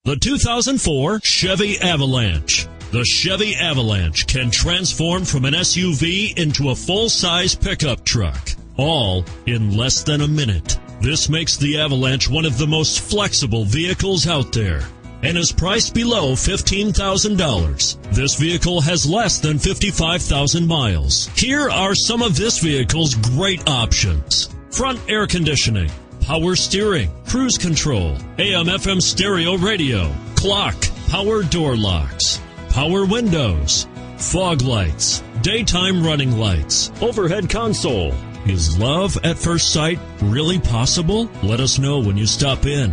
The 2004 Chevy Avalanche. The Chevy Avalanche can transform from an SUV into a full-size pickup truck, all in less than a minute. This makes the Avalanche one of the most flexible vehicles out there and is priced below $15,000. This vehicle has less than 55,000 miles. Here are some of this vehicle's great options: front air conditioning, power steering, cruise control, AM/FM stereo radio, clock, power door locks, power windows, fog lights, daytime running lights, overhead console. Is love at first sight really possible? Let us know when you stop in.